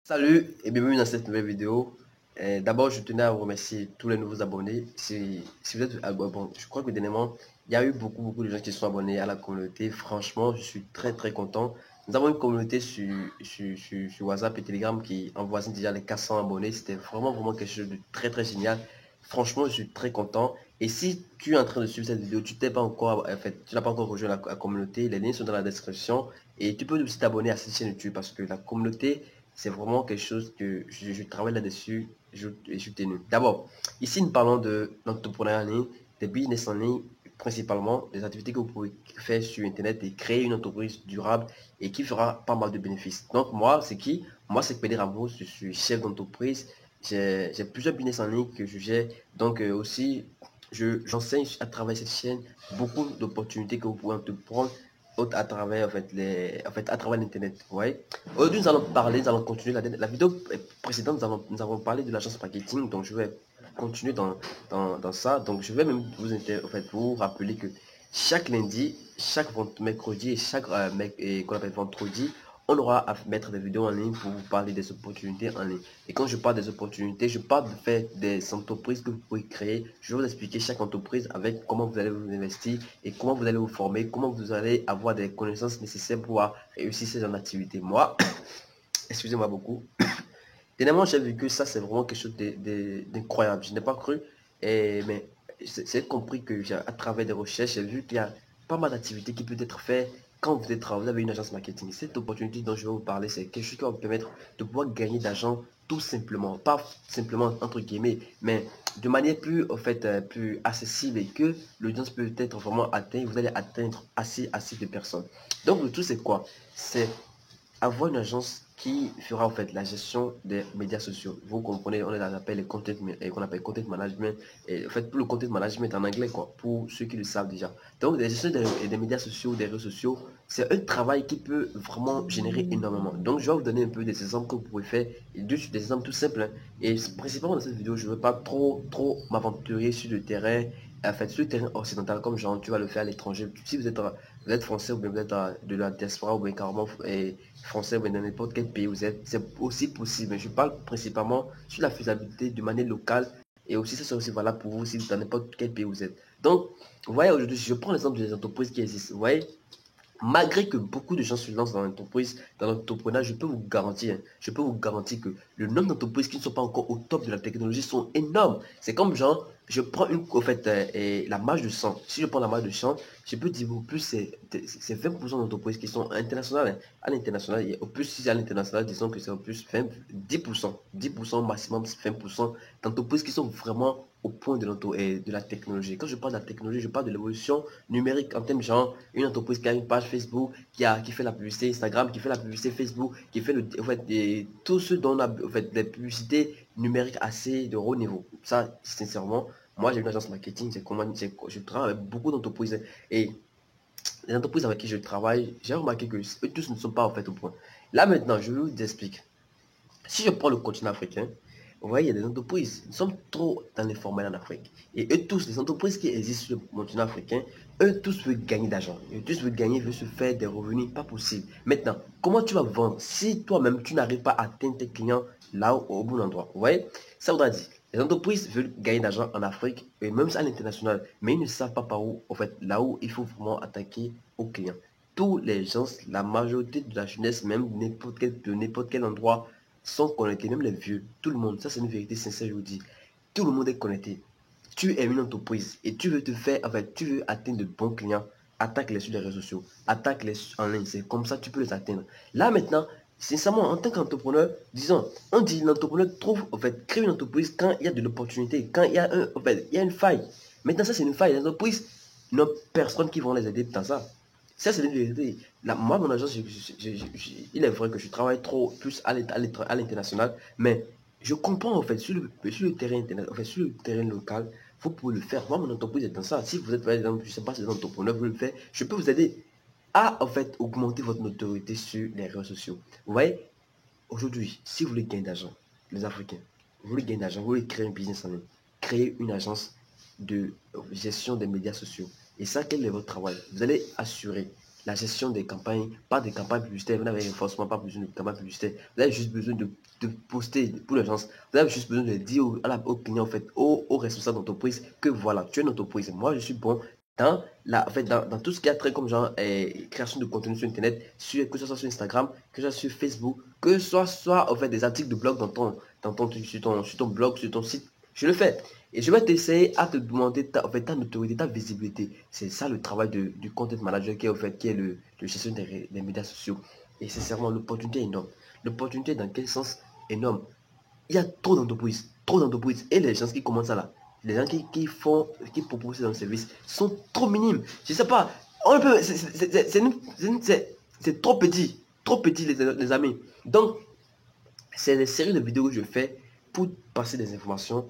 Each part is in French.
Salut et bienvenue dans cette nouvelle vidéo. D'abord, je tenais à vous remercier tous les nouveaux abonnés. Si vous êtes bon, je crois que dernièrement, il y a eu beaucoup de gens qui sont abonnés à la communauté. Franchement, je suis très content. Nous avons une communauté sur WhatsApp et Telegram qui envoie déjà les 400 abonnés. C'était vraiment quelque chose de très génial. Franchement, je suis très content. Et si tu es en train de suivre cette vidéo, tu t'es pas encore, en fait, tu n'as pas encore rejoint la communauté, les liens sont dans la description. Et tu peux aussi t'abonner à cette chaîne YouTube parce que la communauté, c'est vraiment quelque chose que je travaille là-dessus et je suis tenu. D'abord, ici, nous parlons de l'entrepreneuriat en ligne, des business en ligne, principalement des activités que vous pouvez faire sur Internet et créer une entreprise durable et qui fera pas mal de bénéfices. Donc, moi, c'est qui? Moi, c'est Pédé Ramos, je suis chef d'entreprise. J'ai plusieurs business en ligne que je gère. Donc, aussi, j'enseigne à travers cette chaîne beaucoup d'opportunités que vous pouvez entreprendre à travers à travers l'internet. Ouais. Aujourd'hui, nous allons continuer la vidéo précédente, nous avons parlé de l'agence marketing, donc je vais continuer dans ça. Donc je vais même vous rappeler que chaque lundi, chaque mercredi et chaque qu'on appelle vendredi, on aura à mettre des vidéos en ligne pour vous parler des opportunités en ligne. Et quand je parle des opportunités, je parle de faire des entreprises que vous pouvez créer. Je vais vous expliquer chaque entreprise avec comment vous allez vous investir et comment vous allez vous former, comment vous allez avoir des connaissances nécessaires pour pouvoir réussir ces activités. Moi, excusez-moi beaucoup. Dernièrement, j'ai vu que ça, c'est vraiment quelque chose d'incroyable. Je n'ai pas cru, mais j'ai compris que à travers des recherches, j'ai vu qu'il y a pas mal d'activités qui peuvent être faites quand vous avez une agence marketing. Cette opportunité dont je vais vous parler, c'est quelque chose qui va vous permettre de pouvoir gagner d'argent tout simplement. Pas simplement entre guillemets, mais de manière plus, plus accessible et que l'audience peut être vraiment atteinte. Vous allez atteindre assez de personnes. Donc, le tout, c'est quoi? C'est avoir une agence qui fera en fait la gestion des médias sociaux. Vous comprenez, on les appelle les content, qu'on appelle content management. Et en fait, pour le content management en anglais, quoi, pour ceux qui le savent déjà. Donc, la gestion des médias sociaux, des réseaux sociaux, c'est un travail qui peut vraiment générer énormément. Donc, je vais vous donner un peu des exemples que vous pouvez faire, et des exemples tout simples. Hein. Et principalement dans cette vidéo, je ne veux pas trop m'aventurer sur le terrain, en fait, sur le terrain occidental, comme genre, tu vas le faire à l'étranger. Si vous êtes français ou bien vous êtes de la diaspora ou bien carrément français ou bien dans n'importe quel pays où vous êtes, c'est aussi possible. Mais je parle principalement sur la faisabilité de manière locale et aussi ça c'est aussi valable pour vous si dans n'importe quel pays où vous êtes. Donc, vous voyez, aujourd'hui, je prends l'exemple des entreprises qui existent. Vous voyez, malgré que beaucoup de gens se lancent dans l'entreprise, dans l'entrepreneuriat, je peux vous garantir que le nombre d'entreprises qui ne sont pas encore au top de la technologie sont énormes. C'est comme genre, je prends la marge de 100. Si je prends la marge de 100, je peux dire au plus c'est 20% d'entreprises qui sont internationales. Hein. À l'international, au plus si c'est à l'international, disons que c'est au plus 20, 10%, 10% maximum 20% d'entreprises qui sont vraiment au point de la technologie. Quand je parle de la technologie, je parle de l'évolution numérique en termes genre une entreprise qui a une page Facebook, qui fait la publicité Instagram, qui fait la publicité Facebook, qui fait tout ce dont on a des publicités numériques assez de haut niveau. Ça, sincèrement, moi j'ai une agence marketing, je travaille avec beaucoup d'entreprises et les entreprises avec qui je travaille, j'ai remarqué que eux tous ne sont pas en fait au point. Là maintenant, je vous explique. Si je prends le continent africain, vous voyez, il y a des entreprises, nous sommes trop dans l'informel en Afrique. Et eux tous, les entreprises qui existent sur le continent africain, eux tous veulent gagner d'argent. Eux tous veulent gagner, veulent se faire des revenus, pas possible. Maintenant, comment tu vas vendre si toi-même tu n'arrives pas à atteindre tes clients là au bon endroit? Vous voyez, ça voudra dire, les entreprises veulent gagner d'argent en Afrique et même à l'international, mais ils ne savent pas par où, en fait, là où il faut vraiment attaquer aux clients. Tous les gens, la majorité de la jeunesse, même de n'importe quel endroit, sont connectés, même les vieux, tout le monde, ça c'est une vérité sincère, je vous dis, tout le monde est connecté. Tu es une entreprise et tu veux te faire, en fait, tu veux atteindre de bons clients, attaque-les sur les réseaux sociaux, attaque-les en ligne, c'est comme ça que tu peux les atteindre. Là maintenant, sincèrement, en tant qu'entrepreneur, disons, on dit l'entrepreneur trouve, en fait, crée une entreprise quand il y a de l'opportunité, quand il y a il y a une faille. Maintenant, ça c'est une faille. Les entreprises n'ont personne qui vont les aider dans ça. Ça, c'est une vérité. Là, moi, mon agence, il est vrai que je travaille trop plus à l'international, mais je comprends en fait sur le terrain internet, en fait, sur le terrain local, vous pouvez le faire. Moi, mon entreprise est dans ça. Si vous êtes, par exemple, je ne sais pas si vous êtes entrepreneur, vous le faites, je peux vous aider à en fait augmenter votre notoriété sur les réseaux sociaux. Vous voyez, aujourd'hui, si vous voulez gagner d'argent, les Africains, vous voulez gagner d'argent, vous voulez créer un business en ligne, créer une agence de gestion des médias sociaux. Et ça, quel est votre travail? Vous allez assurer la gestion des campagnes, pas des campagnes publicitaires. Vous n'avez forcément pas besoin de campagnes publicitaires. Vous avez juste besoin de poster pour les gens. Vous avez juste besoin de dire aux clients, en fait, aux responsables d'entreprise que voilà, tu es une entreprise. Moi, je suis bon dans, dans tout ce qui a trait comme genre création de contenu sur Internet, que ce soit sur Instagram, que ce soit sur Facebook, que ce soit en fait, des articles de blog sur ton blog, sur ton site. Je le fais. Et je vais t'essayer à te demander ta notoriété, ta visibilité. C'est ça le travail du content manager qui est le gestion des médias sociaux. Et sincèrement, l'opportunité est énorme. L'opportunité dans quel sens? Énorme. Il y a trop d'entreprises. Trop d'entreprises. Et les gens qui commencent à là. Les gens qui proposent dans le service sont trop minimes. Je sais pas. C'est trop petit. Trop petit, les amis. Donc, c'est des séries de vidéos que je fais pour passer des informations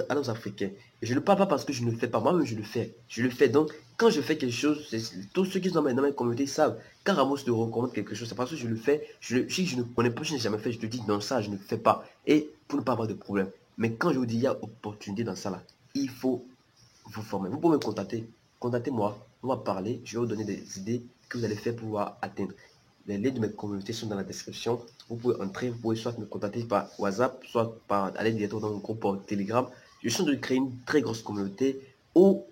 à nos Africains. Et je ne parle pas parce que je ne le fais pas. Moi-même, je le fais. Je le fais. Donc, quand je fais quelque chose, tous ceux qui sont dans ma communauté savent. Quand Ramos te recommande quelque chose, c'est parce que je le fais. Si je ne connais pas, je n'ai jamais fait, je te dis non, ça, je ne le fais pas. Et pour ne pas avoir de problème. Mais quand je vous dis, il y a opportunité dans ça, là, il faut vous former. Vous pouvez me contacter. Contactez-moi. On va parler. Je vais vous donner des idées que vous allez faire pour pouvoir atteindre. Les liens de mes communautés sont dans la description. Vous pouvez entrer, vous pouvez soit me contacter par WhatsApp, soit par aller directement dans mon groupe Telegram. Je suis en train de créer une très grosse communauté où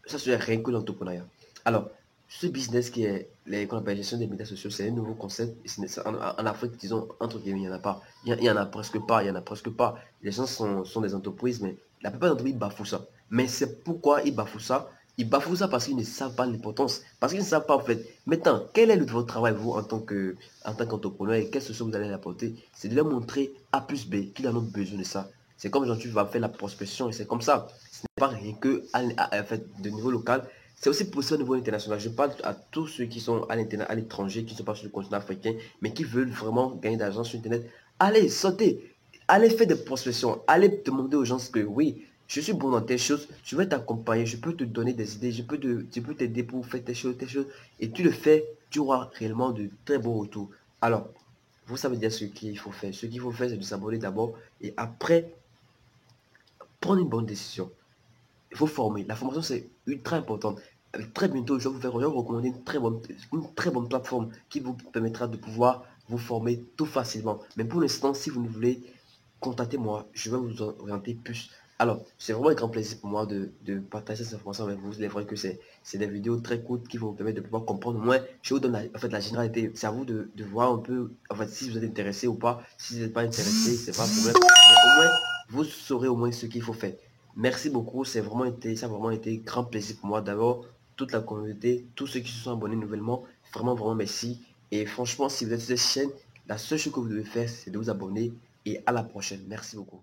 ça serait rien que l'entrepreneuriat. Alors, ce business qui est qu'on appelle gestion des médias sociaux, c'est un nouveau concept. En Afrique, disons, entre guillemets, il n'y en a pas. Il y en a presque pas. Il y en a presque pas. Les gens sont des entreprises, mais la plupart d'entre eux, ils bafouent ça. Mais c'est pourquoi ils bafouent ça. Ils bafouent ça parce qu'ils ne savent pas l'importance. Parce qu'ils ne savent pas, en fait. Maintenant, quel est votre travail, vous, en tant qu'entrepreneur, et qu'est-ce que vous allez apporter? C'est de leur montrer A plus B qu'ils en ont besoin de ça. C'est comme genre, tu vas faire la prospection et c'est comme ça. Ce n'est pas rien que en fait, de niveau local. C'est aussi possible au niveau international. Je parle à tous ceux qui sont à l'étranger, qui ne sont pas sur le continent africain, mais qui veulent vraiment gagner de l'argent sur Internet. Allez, sautez. Allez faire des prospections. Allez demander aux gens que oui, je suis bon dans telle chose, je vais t'accompagner, je peux te donner des idées, je peux t'aider pour faire telle chose, et tu le fais, tu auras réellement de très bons retours. Alors, vous savez déjà ce qu'il faut faire. Ce qu'il faut faire, c'est de s'abonner d'abord, et après, prendre une bonne décision. Il faut former. La formation, c'est ultra importante. Très bientôt, je vais vous recommander une très bonne plateforme qui vous permettra de pouvoir vous former tout facilement. Mais pour l'instant, si vous ne voulez, contactez-moi. Je vais vous orienter plus. Alors, c'est vraiment un grand plaisir pour moi de partager cette information avec vous. Il est vrai que c'est des vidéos très courtes qui vont vous permettre de pouvoir comprendre. Moi, je vous donne la généralité. C'est à vous de voir un peu, en fait, si vous êtes intéressé ou pas. Si vous n'êtes pas intéressé, c'est pas un problème. Mais au moins, vous saurez au moins ce qu'il faut faire. Merci beaucoup, ça a vraiment été grand plaisir pour moi. D'abord, toute la communauté, tous ceux qui se sont abonnés nouvellement, vraiment, vraiment merci. Et franchement, si vous êtes sur cette chaîne, la seule chose que vous devez faire, c'est de vous abonner. Et à la prochaine. Merci beaucoup.